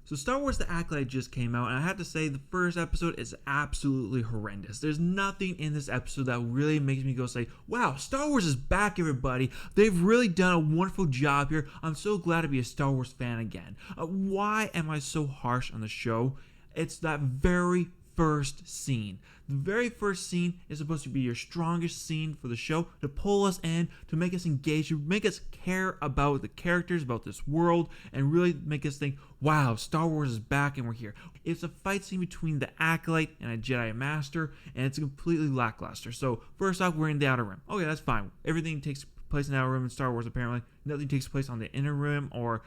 So Star Wars The Acolyte just came out, and I have to say the first episode is absolutely horrendous. There's nothing in this episode that really makes me go say, wow, Star Wars is back, everybody. They've really done a wonderful job here. I'm so glad to be a Star Wars fan again. Why am I so harsh on the show? It's that very first scene. The very first scene is supposed to be your strongest scene for the show, to pull us in, to make us engage, to make us care about the characters, about this world, and really make us think, wow, Star Wars is back and we're here. It's a fight scene between the Acolyte and a Jedi Master, and it's completely lackluster. So first off, we're in the Outer Rim. Okay, that's fine. Everything takes place in the Outer Rim in Star Wars, apparently. Nothing takes place on the Inner Rim or,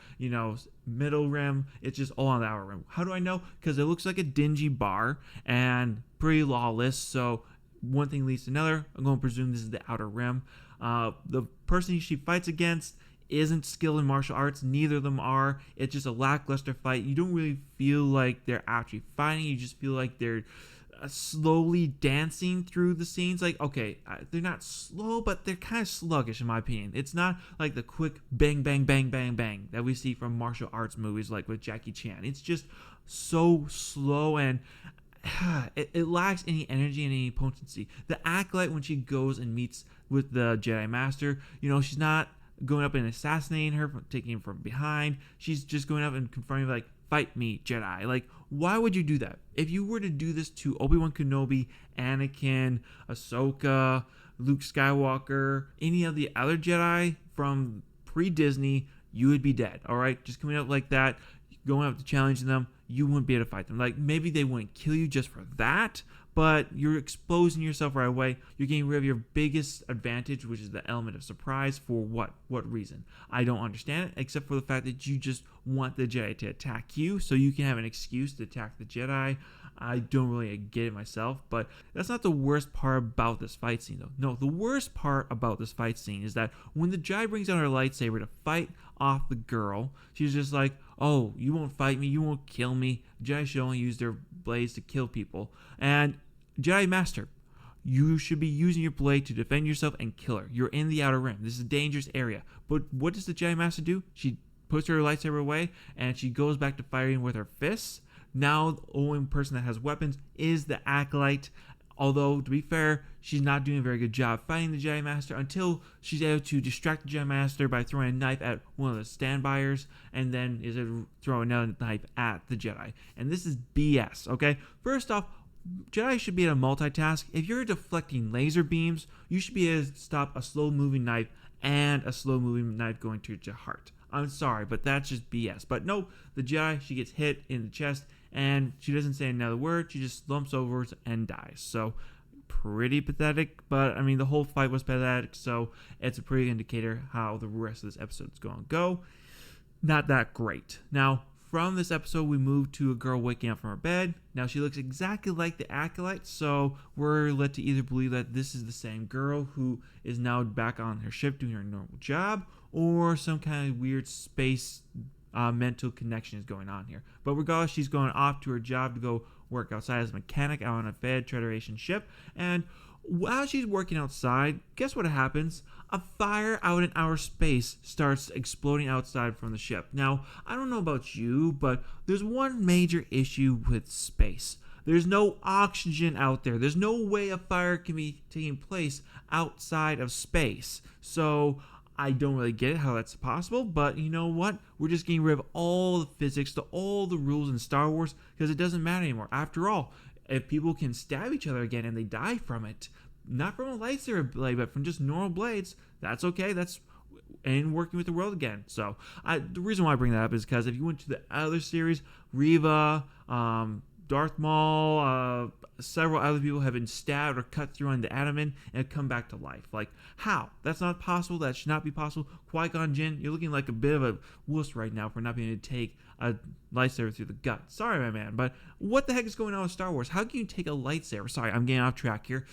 Middle Rim. It's just all on the Outer Rim. How do I know? Because it looks like a dingy bar and pretty lawless. So one thing leads to another. I'm going to presume this is the Outer Rim. The person she fights against isn't skilled in martial arts. Neither of them are. It's just a lackluster fight. You don't really feel like they're actually fighting. You just feel like they're slowly dancing through the scenes. Like, okay, they're not slow, but they're kind of sluggish in my opinion. It's not like the quick bang bang bang bang bang that we see from martial arts movies like with Jackie Chan. It's just so slow, and it lacks any energy and any potency. The Acolyte, when she goes and meets with the Jedi Master, she's not going up and assassinating her, taking her from behind. She's just going up and confronting her like, fight me, Jedi. Like, why would you do that? If you were to do this to Obi-Wan Kenobi, Anakin, Ahsoka, Luke Skywalker, any of the other Jedi from pre-Disney, you would be dead, all right? Just coming up like that, going up to challenging them, you wouldn't be able to fight them. Like, maybe they wouldn't kill you just for that, but you're exposing yourself right away. You're getting rid of your biggest advantage, which is the element of surprise. For what? What reason? I don't understand it, except for the fact that you just want the Jedi to attack you, so you can have an excuse to attack the Jedi. I don't really get it myself, but that's not the worst part about this fight scene, though. No, the worst part about this fight scene is that when the Jedi brings out her lightsaber to fight off the girl, she's just like, oh, you won't fight me, you won't kill me. Jedi should only use their blades to kill people. And Jedi Master, you should be using your blade to defend yourself and kill her. You're in the Outer Rim. This is a dangerous area. But what does the Jedi Master do? She puts her lightsaber away and she goes back to fighting with her fists. Now the only person that has weapons is the Acolyte. Although, to be fair, she's not doing a very good job fighting the Jedi Master until she's able to distract the Jedi Master by throwing a knife at one of the standbyers, and then is able to throw another knife at the Jedi. And this is BS, okay? First off, Jedi should be able to multitask. If you're deflecting laser beams, you should be able to stop a slow-moving knife and a slow-moving knife going to your heart. I'm sorry, but that's just BS. But no, the Jedi, she gets hit in the chest, and she doesn't say another word. She just slumps over and dies. So, pretty pathetic, but, the whole fight was pathetic, so it's a pretty indicator how the rest of this episode is going to go. Not that great. Now, from this episode, we move to a girl waking up from her bed. Now, she looks exactly like the Acolyte, so we're led to either believe that this is the same girl who is now back on her ship doing her normal job, or some kind of weird space mental connection is going on here. But regardless, she's going off to her job to go work outside as a mechanic out on a Federation ship, and while she's working outside, guess what happens? A fire out in outer space starts exploding outside from the ship. Now, I don't know about you, but there's one major issue with space. There's no oxygen out there. There's no way a fire can be taking place outside of space. So, I don't really get it how that's possible, but you know what? We're just getting rid of all the physics, all the rules in Star Wars, because it doesn't matter anymore. After all, if people can stab each other again and they die from it, not from a lightsaber blade, but from just normal blades, that's okay. That's and working with the world again. So the reason why I bring that up is because if you went to the other series, Reva, Darth Maul, several other people have been stabbed or cut through on the abdomen and have come back to life. Like, how? That's not possible. That should not be possible. Qui-Gon Jinn, you're looking like a bit of a wuss right now for not being able to take a lightsaber through the gut. Sorry, my man, but what the heck is going on with Star Wars? How can you take a lightsaber? Sorry, I'm getting off track here.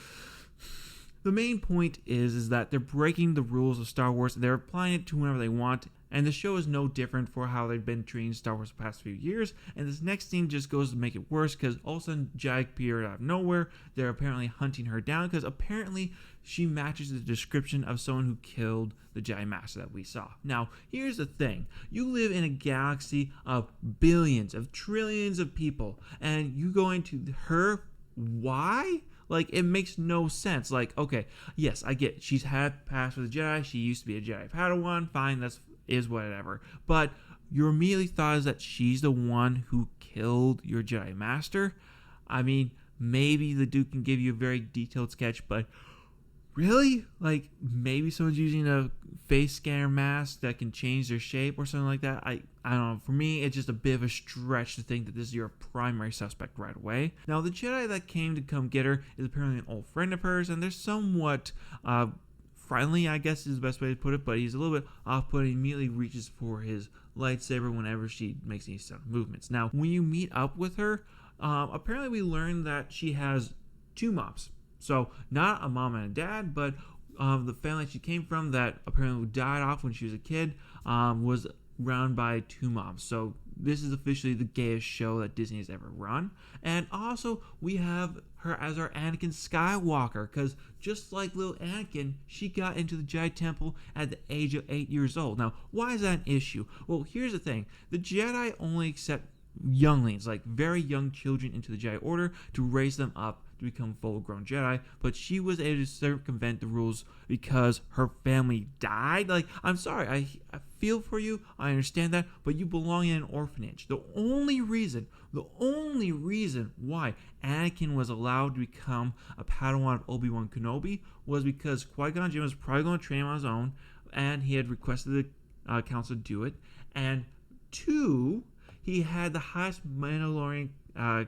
The main point is that they're breaking the rules of Star Wars. They're applying it to whenever they want, And the show is no different for how they've been treating Star Wars the past few years. And this next scene just goes to make it worse because all of a sudden Jedi appeared out of nowhere. They're apparently hunting her down because apparently she matches the description of someone who killed the Jedi Master that we saw. Now, here's the thing. You live in a galaxy of billions, of trillions of people, and you go into her. Why? Like, it makes no sense. Like, okay, yes, I get it. She's had past with a Jedi. She used to be a Jedi Padawan. Fine, that's is whatever. But your immediately thought is that she's the one who killed your Jedi Master. I mean, maybe the dude can give you a very detailed sketch, but really? Like, maybe someone's using a face scanner mask that can change their shape or something like that. I don't know. For me, it's just a bit of a stretch to think that this is your primary suspect right away. Now, the Jedi that came to come get her is apparently an old friend of hers, and they're somewhat friendly, I guess is the best way to put it, but he's a little bit off-putting. He immediately reaches for his lightsaber whenever she makes any sudden movements. Now, when you meet up with her, apparently we learned that she has two moms. So, not a mom and a dad, but the family she came from that apparently died off when she was a kid was run by two moms. So, this is officially the gayest show that Disney has ever run. And also, we have her as our Anakin Skywalker, because just like little Anakin, she got into the Jedi Temple at the age of 8 years old. Now, why is that an issue? Well, here's the thing. The Jedi only accept younglings, like very young children, into the Jedi Order to raise them up to become full-grown Jedi, but she was able to circumvent the rules because her family died. Like, I'm sorry, I feel for you, I understand that, but you belong in an orphanage. The only reason why Anakin was allowed to become a Padawan of Obi-Wan Kenobi was because Qui-Gon Jinn was probably going to train him on his own, and he had requested the council to do it, and two, he had the highest Mandalorian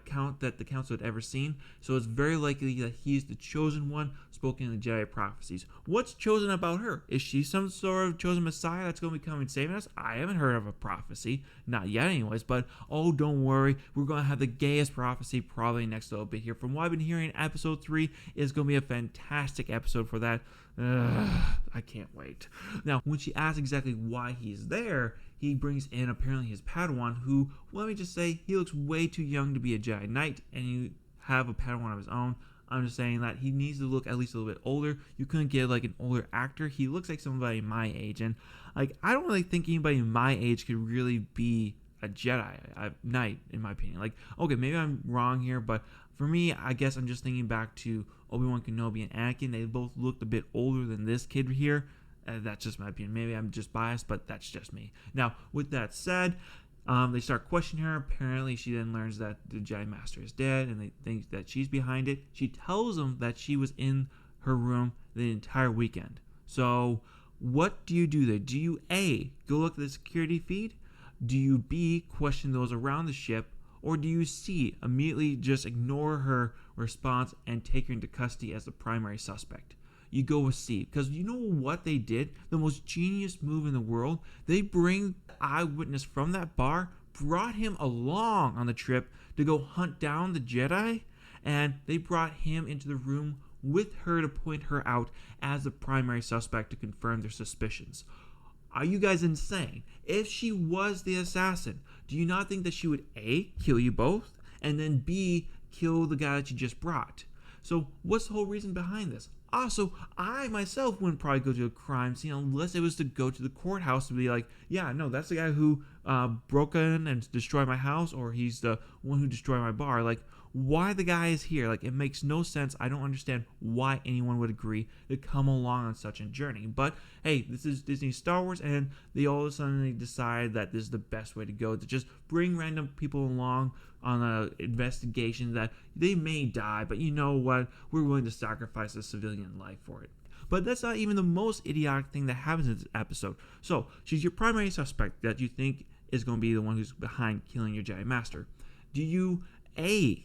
count that the council had ever seen, so it's very likely that he's the chosen one spoken in the Jedi prophecies. What's chosen about her? Is she some sort of chosen messiah that's going to be coming and saving us? I haven't heard of a prophecy, not yet anyways, but oh, don't worry, we're going to have the gayest prophecy probably next little bit here. From what I've been hearing, episode 3 is going to be a fantastic episode for that. I can't wait. Now, when she asks exactly why he's there, he brings in apparently his Padawan, who, let me just say, he looks way too young to be a Jedi Knight, and you have a Padawan of his own. I'm just saying that he needs to look at least a little bit older. You couldn't get like an older actor. He looks like somebody my age, and like I don't really think anybody my age could really be a Jedi Knight, in my opinion. Like, okay, maybe I'm wrong here, but for me, I guess I'm just thinking back to Obi-Wan Kenobi and Anakin. They both looked a bit older than this kid here. That's just my opinion. Maybe I'm just biased, but that's just me. Now, with that said, they start questioning her. Apparently, she then learns that the Jedi Master is dead, and they think that she's behind it. She tells them that she was in her room the entire weekend. So, what do you do there? Do you A, go look at the security feed? Do you B, question those around the ship? Or do you C, immediately just ignore her response and take her into custody as the primary suspect? You go with C, because you know what they did? The most genius move in the world. They bring the eyewitness from that bar, brought him along on the trip to go hunt down the Jedi, and they brought him into the room with her to point her out as the primary suspect to confirm their suspicions. Are you guys insane? If she was the assassin, do you not think that she would A, kill you both, and then B, kill the guy that you just brought? So what's the whole reason behind this? Also, I myself wouldn't probably go to a crime scene unless it was to go to the courthouse to be like, yeah, no, that's the guy who broke in and destroyed my house, or he's the one who destroyed my bar. Like, why the guy is here? Like, it makes no sense. I don't understand why anyone would agree to come along on such a journey. But hey, this is Disney Star Wars, and they all of a sudden decide that this is the best way to go, to just bring random people along on an investigation that they may die, but you know what? We're willing to sacrifice a civilian life for it. But that's not even the most idiotic thing that happens in this episode. So, she's your primary suspect that you think is going to be the one who's behind killing your Jedi Master. Do you A,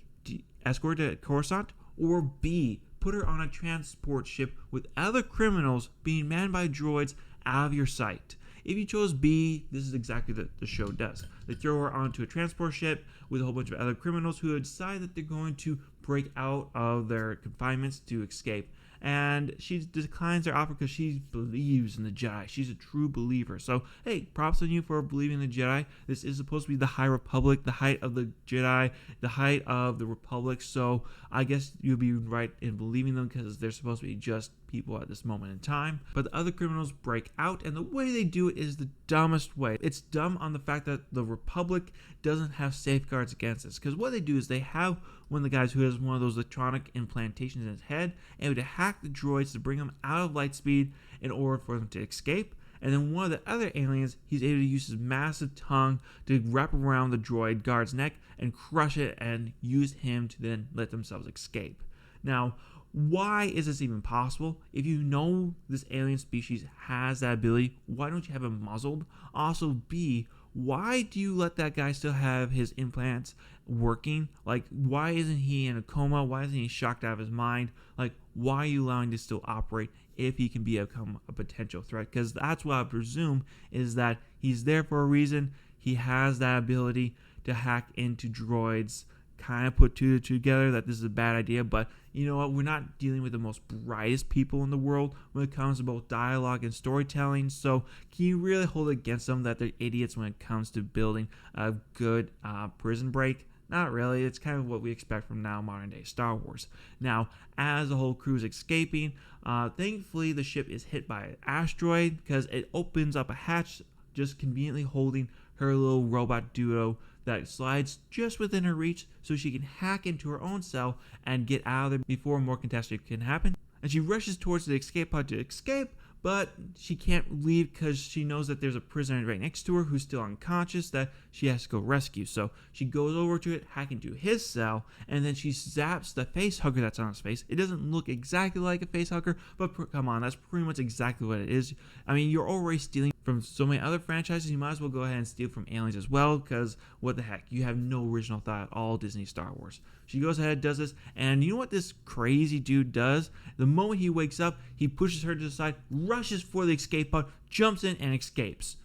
escort her to Coruscant, or B, put her on a transport ship with other criminals being manned by droids out of your sight? If you chose B, this is exactly what the show does. They throw her onto a transport ship with a whole bunch of other criminals who decide that they're going to break out of their confinements to escape. and she declines their offer because she believes in the Jedi. She's a true believer. So, hey, props on you for believing in the Jedi. This is supposed to be the High Republic, the height of the Jedi, the height of the Republic. So, I guess you'll be right in believing them because they're supposed to be just people at this moment in time. But the other criminals break out, and the way they do it is the dumbest way. It's dumb on the fact that the Republic doesn't have safeguards against this, because what they do is they have one of the guys who has one of those electronic implantations in his head, and to hack the droids to bring them out of light speed in order for them to escape. And then one of the other aliens, he's able to use his massive tongue to wrap around the droid guard's neck and crush it and use him to then let themselves escape. Now, why is this even possible? If you know this alien species has that ability, why don't you have him muzzled? Also, B, why do you let that guy still have his implants working? Like, why isn't he in a coma? Why isn't he shocked out of his mind? Like, why are you allowing to still operate if he can become a potential threat? Because that's what I presume is that he's there for a reason. He has that ability to hack into droids, kind of put two together that this is a bad idea, but you know what, we're not dealing with the most brightest people in the world when it comes to both dialogue and storytelling, so can you really hold it against them that they're idiots when it comes to building a good prison break? Not really. It's kind of what we expect from now modern day Star Wars. Now, as the whole crew is escaping, thankfully the ship is hit by an asteroid because it opens up a hatch just conveniently holding her little robot duo that slides just within her reach so she can hack into her own cell and get out of there before more catastrophe can happen. And she rushes towards the escape pod to escape, but she can't leave because she knows that there's a prisoner right next to her who's still unconscious that she has to go rescue. So she goes over to it, hack into his cell, and then she zaps the face hugger that's on his face. It doesn't look exactly like a face hugger, but come on, that's pretty much exactly what it is. I mean, you're already stealing from so many other franchises, you might as well go ahead and steal from aliens as well, because what the heck, you have no original thought at all, Disney Star Wars. She goes ahead, does this, and you know what this crazy dude does? The moment he wakes up, he pushes her to the side, rushes for the escape pod, jumps in, and escapes.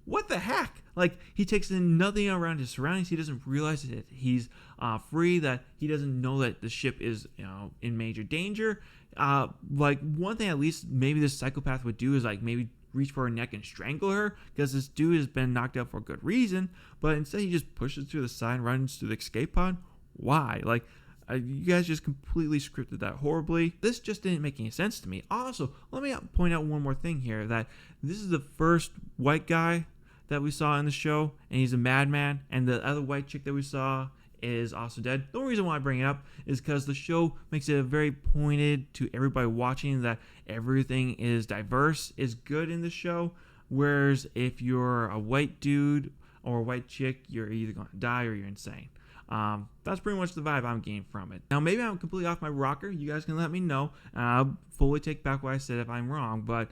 What the heck? Like, he takes in nothing around his surroundings. He doesn't realize that he's free, that he doesn't know that the ship is, in major danger. Like, one thing at least maybe this psychopath would do is, like, maybe reach for her neck and strangle her, because this dude has been knocked out for a good reason, but instead he just pushes to the side and runs to the escape pod. Why? Like, you guys just completely scripted that horribly. This just didn't make any sense to me. Also, let me point out one more thing here, that this is the first white guy that we saw in the show, and he's a madman, and the other white chick that we saw is also dead. The only reason why I bring it up is because the show makes it very pointed to everybody watching that everything is diverse, is good in the show, whereas if you're a white dude or a white chick, you're either going to die or you're insane. That's pretty much the vibe I'm getting from it. Now, maybe I'm completely off my rocker. You guys can let me know, and I'll fully take back what I said if I'm wrong, but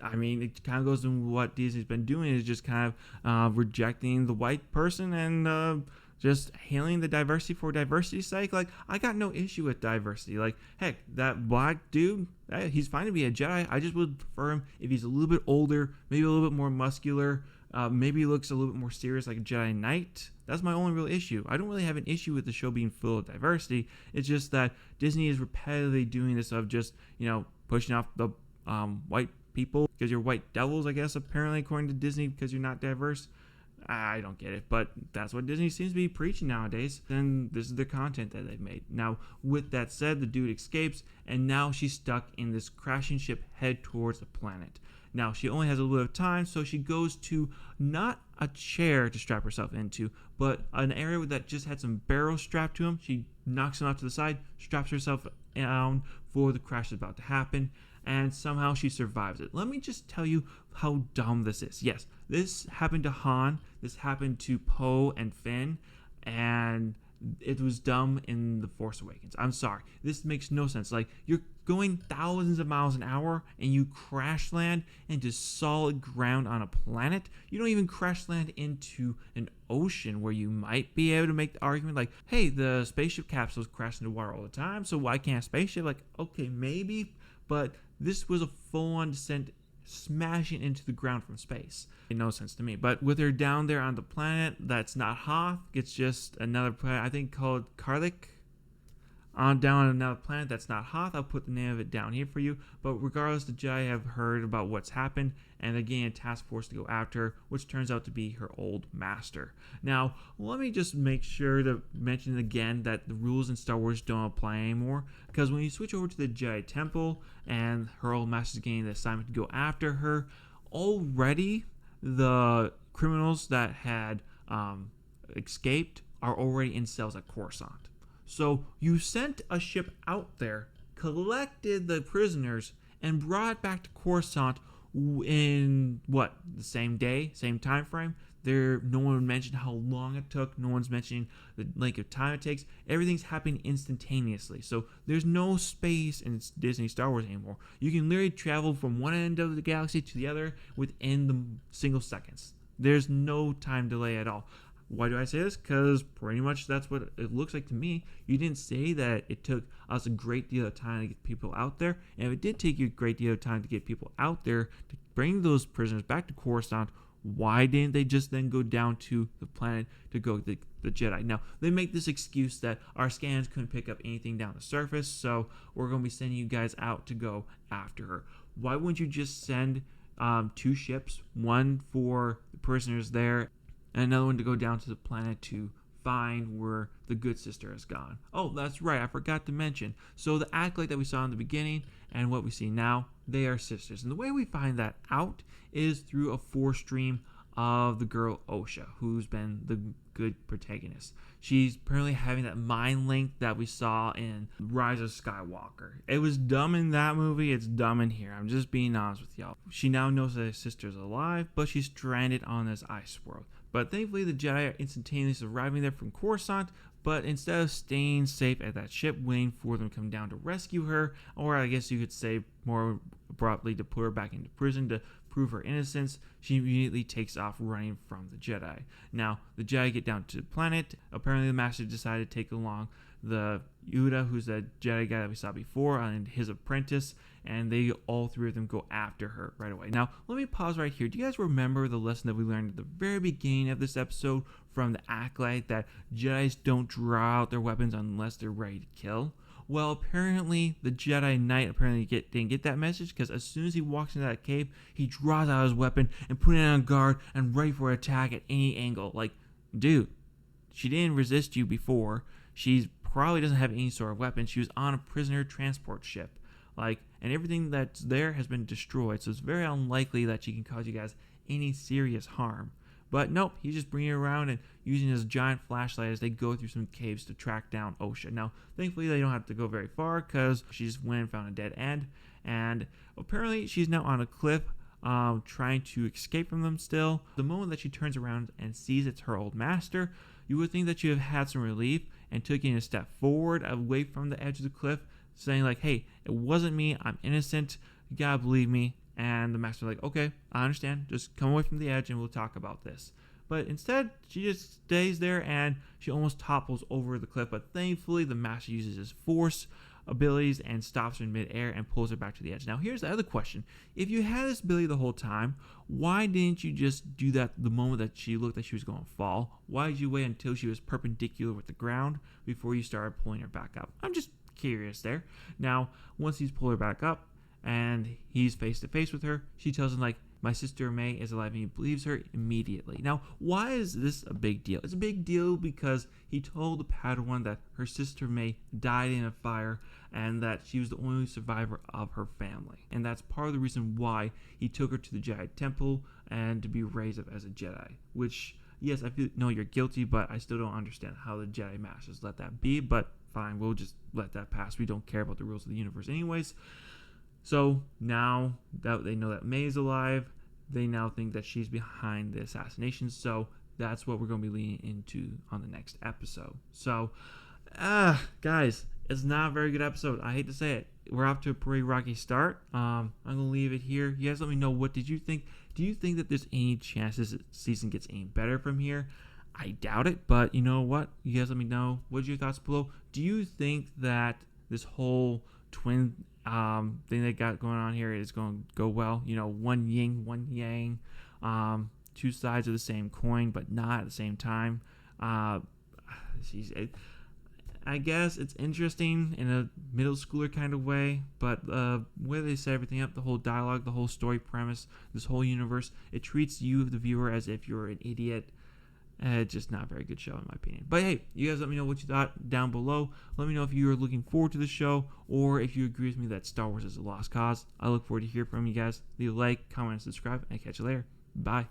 I mean, it kind of goes to what Disney's been doing, is just kind of rejecting the white person and just hailing the diversity for diversity's sake. Like, I got no issue with diversity. Like, heck, that black dude, he's fine to be a Jedi. I just would prefer him if he's a little bit older, maybe a little bit more muscular, maybe he looks a little bit more serious like a Jedi Knight. That's my only real issue. I don't really have an issue with the show being full of diversity. It's just that Disney is repetitively doing this of just, pushing off the white people because you're white devils, I guess, apparently, according to Disney, because you're not diverse. I don't get it, but that's what Disney seems to be preaching nowadays, and this is the content that they've made. Now, with that said, the dude escapes, and now she's stuck in this crashing ship head towards the planet. Now, she only has a little bit of time, so she goes to not a chair to strap herself into, but an area that just had some barrels strapped to them. She knocks them off to the side, straps herself down for the crash that's about to happen, and somehow she survives it. Let me just tell you how dumb this is. Yes, this happened to Han, this happened to Poe and Finn, and it was dumb in The Force Awakens. I'm sorry. This makes no sense. Like, you're going thousands of miles an hour and you crash land into solid ground on a planet. You don't even crash land into an ocean where you might be able to make the argument like, hey, the spaceship capsules crash into water all the time, so why can't a spaceship? Like, okay, maybe, but this was a full-on descent, smashing into the ground from space. It made no sense to me. But with her down there on the planet that's not Hoth, it's just another planet, I think, called Karlik. on down on another planet that's not Hoth. I'll put the name of it down here for you. But regardless, the Jedi have heard about what's happened, and they're getting a task force to go after her, which turns out to be her old master. Now, let me just make sure to mention again that the rules in Star Wars don't apply anymore, because when you switch over to the Jedi Temple and her old master's getting the assignment to go after her, already the criminals that had escaped are already in cells at Coruscant. So you sent a ship out there, collected the prisoners, and brought back to Coruscant in the same day, same time frame. No one mentioned how long it took. No one's mentioning the length of time it takes. Everything's happening instantaneously. So there's no space in Disney Star Wars anymore. You can literally travel from one end of the galaxy to the other within the single seconds. There's no time delay at all. Why do I say this? Because pretty much that's what it looks like to me. You didn't say that it took us a great deal of time to get people out there. And if it did take you a great deal of time to get people out there to bring those prisoners back to Coruscant, why didn't they just then go down to the planet to go the Jedi? Now, they make this excuse that our scans couldn't pick up anything down the surface, so we're going to be sending you guys out to go after her. Why wouldn't you just send 2 ships, one for the prisoners there, and another one to go down to the planet to find where the good sister has gone? Oh, that's right, I forgot to mention. So the Acolyte that we saw in the beginning and what we see now, they are sisters. And the way we find that out is through a Force stream of the girl Osha, who's been the good protagonist. She's apparently having that mind link that we saw in Rise of Skywalker. It was dumb in that movie, it's dumb in here. I'm just being honest with y'all. She now knows that her sister's alive, but she's stranded on this ice world. But thankfully, the Jedi are instantaneously arriving there from Coruscant, but instead of staying safe at that ship, waiting for them to come down to rescue her, or I guess you could say more abruptly to put her back into prison to prove her innocence, she immediately takes off running from the Jedi. Now, the Jedi get down to the planet. Apparently, the Master decided to take along the Yoda, who's the Jedi guy that we saw before, and his apprentice, and all 3 of them go after her right away. Now, let me pause right here. Do you guys remember the lesson that we learned at the very beginning of this episode from the Acolyte, that Jedis don't draw out their weapons unless they're ready to kill? Well, apparently, the Jedi Knight didn't get that message, because as soon as he walks into that cave, he draws out his weapon and puts it on guard and ready for attack at any angle. Like, dude, she didn't resist you before. She probably doesn't have any sort of weapon. She was on a prisoner transport ship. And everything that's there has been destroyed, so it's very unlikely that she can cause you guys any serious harm. But nope, he's just bringing her around and using his giant flashlight as they go through some caves to track down Osha. Now, thankfully, they don't have to go very far, because she just went and found a dead end. And apparently, she's now on a cliff trying to escape from them still. The moment that she turns around and sees it's her old master, you would think that she would have had some relief and taking a step forward away from the edge of the cliff, saying like, hey, it wasn't me, I'm innocent, you gotta believe me. And the master's like, okay, I understand, just come away from the edge and we'll talk about this. But instead, she just stays there and she almost topples over the cliff, but thankfully the master uses his Force abilities and stops her in midair and pulls her back to the edge. Now, here's the other question. If you had this ability the whole time, why didn't you just do that the moment that she looked like she was going to fall? Why did you wait until she was perpendicular with the ground before you started pulling her back up? I'm just curious there. Now, once he's pulled her back up and he's face to face with her, she tells him like, my sister May is alive, and he believes her immediately. Now, why is this a big deal? It's a big deal because he told the Padawan that her sister May died in a fire and that she was the only survivor of her family. And that's part of the reason why he took her to the Jedi Temple and to be raised up as a Jedi. Which, yes, I know you're guilty, but I still don't understand how the Jedi Masters let that be. But fine, we'll just let that pass. We don't care about the rules of the universe anyways. So now that they know that May is alive, they now think that she's behind the assassination. So that's what we're going to be leaning into on the next episode. So, guys, it's not a very good episode. I hate to say it. We're off to a pretty rocky start. I'm going to leave it here. You guys let me know, what did you think? Do you think that there's any chances that season gets any better from here? I doubt it, but you know what? You guys let me know. What's your thoughts below? Do you think that this whole twin thing they got going on here is going to go well? You know, one yin, one yang, two sides of the same coin, but not at the same time. I guess it's interesting in a middle schooler kind of way, but the way they set everything up, the whole dialogue, the whole story premise, this whole universe, it treats you, the viewer, as if you're an idiot. Just not a very good show in my opinion. But hey, you guys let me know what you thought down below. Let me know if you are looking forward to the show, or if you agree with me that Star Wars is a lost cause. I look forward to hearing from you guys. Leave a like, comment, and subscribe, and catch you later. Bye.